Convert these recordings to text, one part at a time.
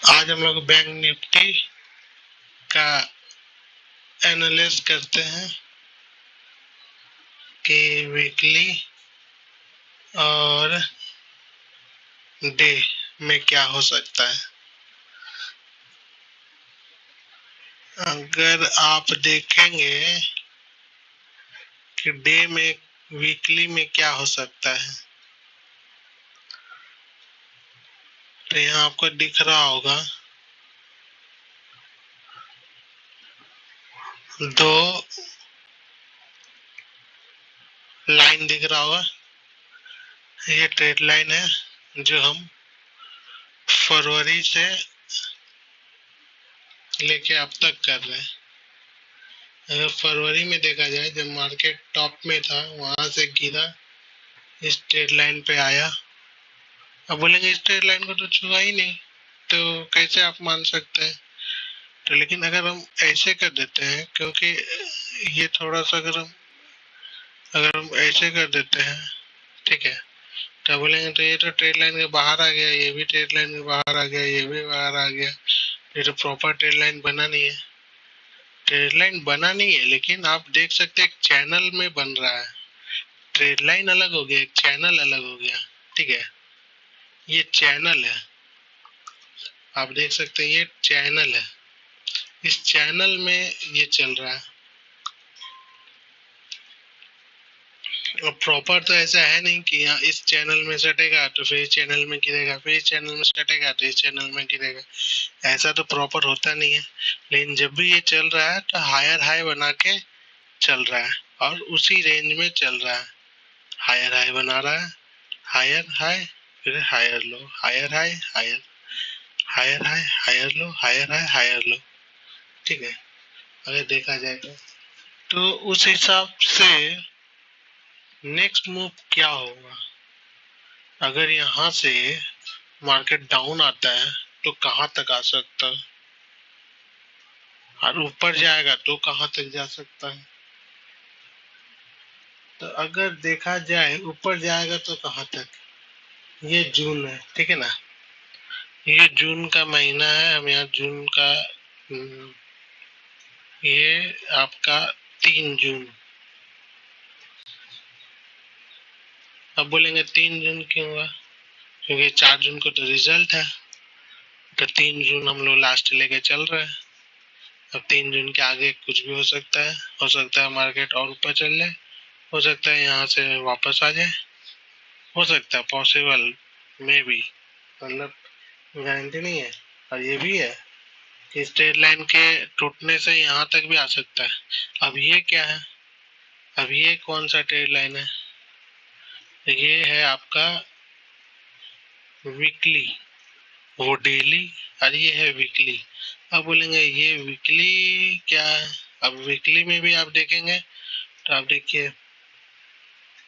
आज हम लोग बैंक निफ्टी का एनालिसिस करते हैं कि वीकली और डे में क्या हो सकता है। अगर आप देखेंगे कि डे में वीकली में क्या हो सकता है, तो यहाँ आपको दिख रहा होगा दो लाइन दिख रहा होगा। ये ट्रेड लाइन है जो हम फरवरी से लेके अब तक कर रहे हैं। अगर फरवरी में देखा जाए, जब मार्केट टॉप में था वहां से गिरा, इस ट्रेड लाइन पे आया। अब बोलेंगे इस ट्रेड लाइन को तो छुआ ही नहीं, तो कैसे आप मान सकते हैं। तो लेकिन अगर हम ऐसे कर देते हैं, क्योंकि ये थोड़ा सा अगर हम ऐसे कर देते हैं, ठीक है, तो बोलेंगे तो ये तो ट्रेड लाइन के बाहर आ गया, ये भी ट्रेड लाइन के बाहर आ गया, ये भी बाहर आ गया, ये तो प्रॉपर ट्रेड लाइन बना नहीं है। ट्रेड लाइन बना नहीं है, लेकिन आप देख सकते हैं एक चैनल में बन रहा है। ट्रेड लाइन अलग हो गया, एक चैनल अलग हो गया, ठीक है। ये चैनल है, आप देख सकते हैं ये चैनल है, इस चैनल में ये चल रहा है। और प्रॉपर तो ऐसा है नहीं कि यहाँ इस चैनल में सटेगा तो फिर इस चैनल में गिरेगा, फिर इस चैनल में सटेगा तो इस चैनल में गिरेगा। ऐसा तो प्रॉपर होता नहीं है। लेकिन जब भी ये चल रहा है तो हायर हाई बना के चल रहा है और उसी रेंज में चल रहा है। हायर हाई बना रहा है, हायर हाई, फिर higher low, higher high, higher, higher high, higher low, higher high, higher low, ठीक है। अगर देखा जाए तो उस हिसाब से नेक्स्ट मूव क्या होगा। अगर यहाँ से मार्केट डाउन आता है तो कहां तक आ सकता है, और ऊपर जाएगा तो कहां तक जा सकता है। तो अगर देखा जाए ऊपर जाएगा तो कहां तक, ये जून है, ठीक है ना, ये जून का महीना है। हम यहाँ जून का ये आपका 3 जून। अब बोलेंगे 3 जून क्यों हुआ, क्योंकि 4 जून को तो रिजल्ट है, तो 3 जून हम लोग लास्ट लेके चल रहे हैं। अब 3 जून के आगे कुछ भी हो सकता है मार्केट और ऊपर चल जाए, हो सकता है यहाँ से वापस आ जाए, हो सकता है, पॉसिबल में भी, मतलब गारंटी नहीं है। और ये भी है कि स्ट्रेट लाइन के टूटने से यहाँ तक भी आ सकता है। अब ये क्या है, अब ये कौन सा ट्रेड लाइन है, ये है आपका वीकली, वो डेली, और ये है वीकली। अब बोलेंगे ये वीकली क्या है। अब वीकली में भी आप देखेंगे तो आप देखिए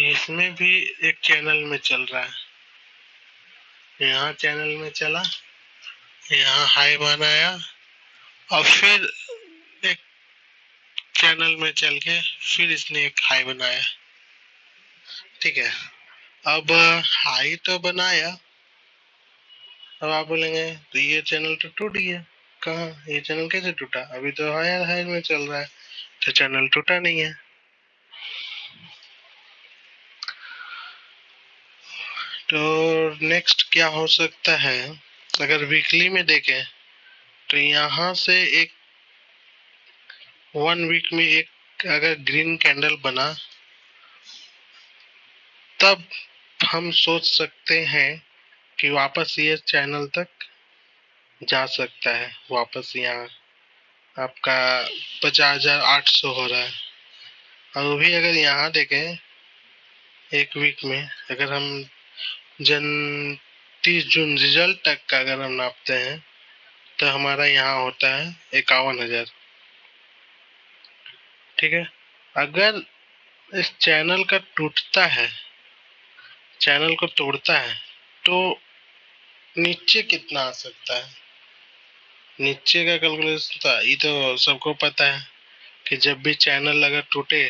इसमें भी एक चैनल में चल रहा है। यहाँ चैनल में चला, यहाँ हाई बनाया और फिर एक चैनल में चल के फिर इसने एक हाई बनाया, ठीक है। अब हाई तो बनाया, अब आप बोलेंगे तो ये चैनल तो टूट गया। कहाँ, ये चैनल कैसे टूटा, अभी तो हायर हाई में चल रहा है, तो चैनल टूटा नहीं है। तो नेक्स्ट क्या हो सकता है, अगर वीकली में देखें तो यहाँ से एक 1 वीक में एक अगर ग्रीन कैंडल बना, तब हम सोच सकते हैं कि वापस ये चैनल तक जा सकता है। वापस यहाँ आपका 50,800 हो रहा है। और वो भी अगर यहाँ देखें 1 वीक में, अगर हम जन 30 जून रिजल्ट तक का अगर हम नापते हैं तो हमारा यहाँ होता है 51,000, ठीक है। अगर इस चैनल का टूटता है, चैनल को तोड़ता है, तो नीचे कितना आ सकता है। नीचे का कैलकुलेशन था, ये तो सबको पता है कि जब भी चैनल अगर टूटे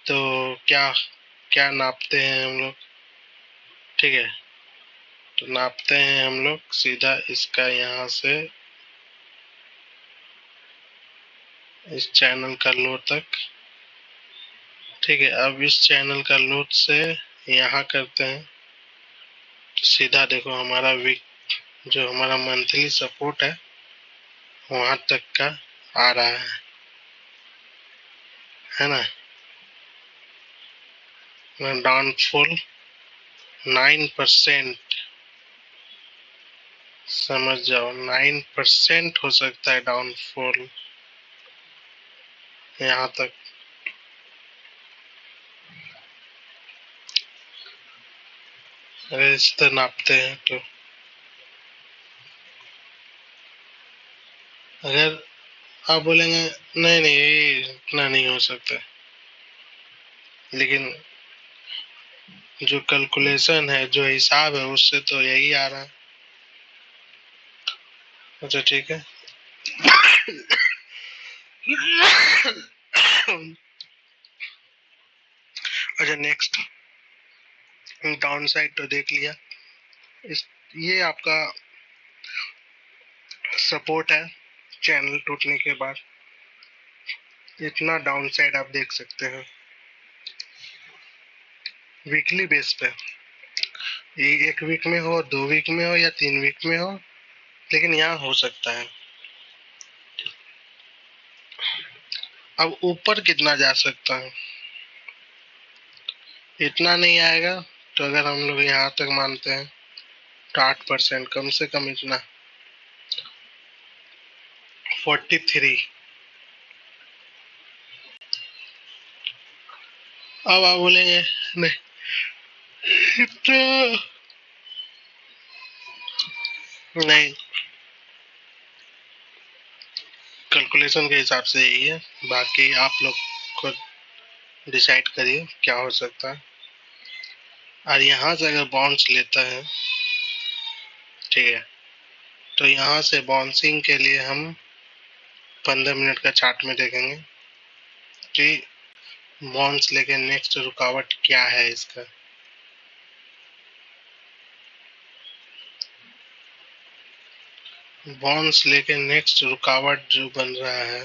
तो क्या क्या नापते हैं हम लोग, ठीक है। तो नापते हैं हम लोग सीधा इसका यहाँ से इस चैनल का लो तक। ठीक है, अब इस चैनल का लो से यहाँ करते हैं तो सीधा देखो हमारा वीक जो हमारा मंथली सपोर्ट है वहां तक का आ रहा है ना। डाउनफॉल 9%, समझ जाओ 9% हो सकता है डाउनफॉल यहाँ तक। अगर इस तरह नापते हैं तो अगर आप बोलेंगे नहीं नहीं ये इतना नहीं हो सकता, लेकिन जो कैलकुलेशन है जो हिसाब है उससे तो यही आ रहा है। अच्छा ठीक है। अच्छा नेक्स्ट डाउन साइड तो देख लिया। इस ये आपका सपोर्ट है चैनल टूटने के बाद। इतना डाउन साइड आप देख सकते हैं वीकली बेस पे। ये 1 वीक में हो, 2 वीक में हो या 3 वीक में हो, लेकिन यहाँ हो सकता है। अब ऊपर कितना जा सकता है, इतना नहीं आएगा। तो अगर हम लोग यहाँ तक मानते हैं तो 8% कम से कम इतना 43। अब आप बोलेंगे नहीं इतना नहीं, कैलकुलेशन के हिसाब से यही है, बाकी आप लोग खुद डिसाइड करिए क्या हो सकता है। और यहाँ से अगर बाउंस लेता है, ठीक है, तो यहाँ से बाउंसिंग के लिए हम 15 मिनट का चार्ट में देखेंगे कि बाउंस लेके नेक्स्ट रुकावट क्या है इसका। बाउंस लेके नेक्स्ट रुकावट जो बन रहा है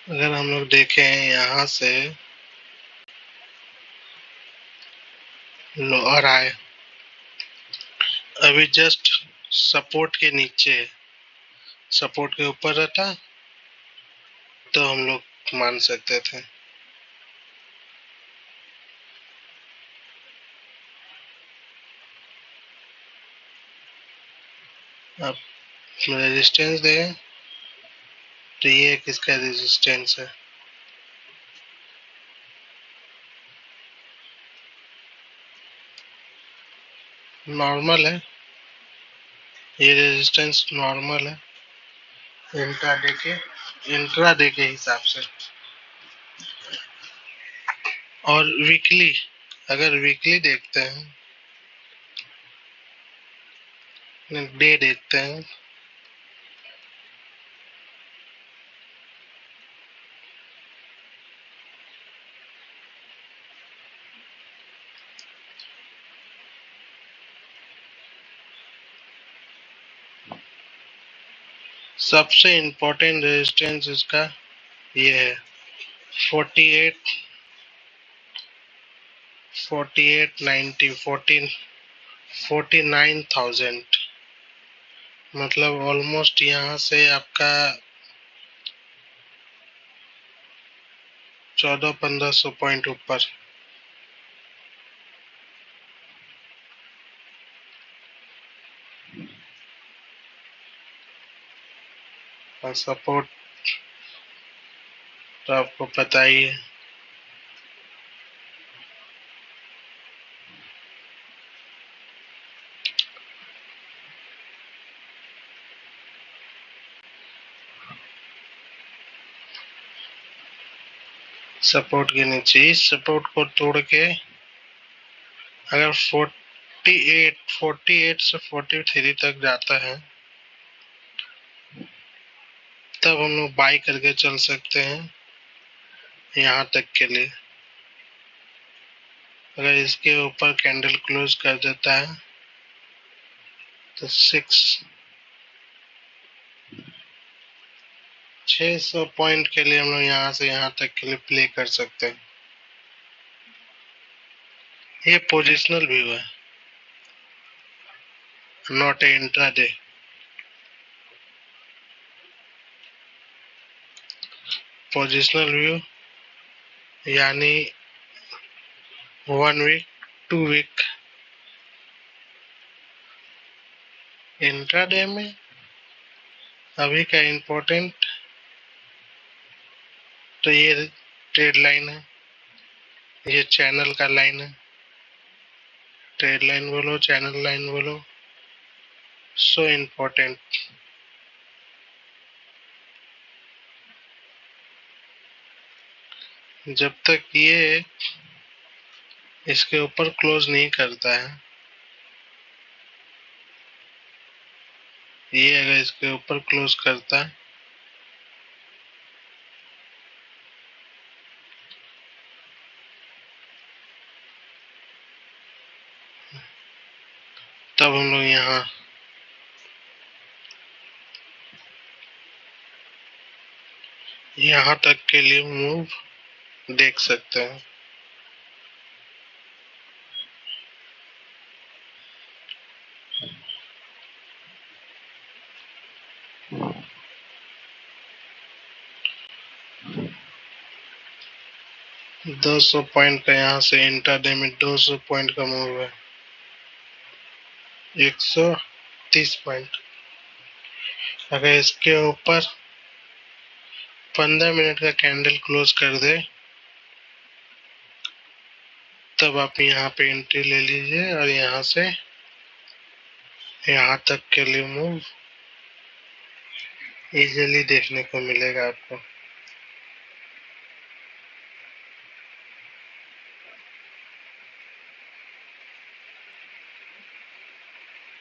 अगर हम लोग देखें यहाँ से लोअर आए अभी जस्ट सपोर्ट के नीचे, सपोर्ट के ऊपर रहता तो हम लोग मान सकते थे। अब रेजिस्टेंस देखें तो ये किसका रेजिस्टेंस है, नॉर्मल है, ये रेजिस्टेंस नॉर्मल है इंट्राडे के हिसाब से। और वीकली, अगर वीकली देखते हैं, डे देखते हैं, सबसे इम्पोर्टेंट रेजिस्टेंस इसका ये है 48, 4890, 49,000। मतलब ऑलमोस्ट यहाँ से आपका 1400-1500 पॉइंट ऊपर। और सपोर्ट तो आपको पता ही है, सपोर्ट के नीचे इस सपोर्ट को तोड़ के अगर 48 से 43 तक जाता है, तब हम लोग बाई करके चल सकते हैं यहाँ तक के लिए। अगर इसके ऊपर कैंडल क्लोज कर देता है तो 600 पॉइंट के लिए हम लोग यहाँ से यहाँ तक के लिए प्ले कर सकते हैं। ये पोजिशनल व्यू है, not a intraday. Positional view यानी 1 वीक 2 वीक। इंट्राडे में अभी का इम्पोर्टेंट तो ये ट्रेड लाइन है, ये चैनल का लाइन है। ट्रेड लाइन बोलो, चैनल लाइन बोलो, सो इम्पोर्टेंट। जब तक ये इसके ऊपर क्लोज नहीं करता है, ये अगर इसके ऊपर क्लोज करता है तब हम लोग यहाँ तक के लिए मूव देख सकते हैं। दो 200 पॉइंट का यहाँ से इंट्राडे में 200 पॉइंट का मूव है, 130 पॉइंट। अगर इसके ऊपर 15 मिनट का कैंडल क्लोज कर दे तब आप यहाँ पे एंट्री ले लीजिए और यहाँ से यहाँ तक के लिए मूव इजीली देखने को मिलेगा आपको।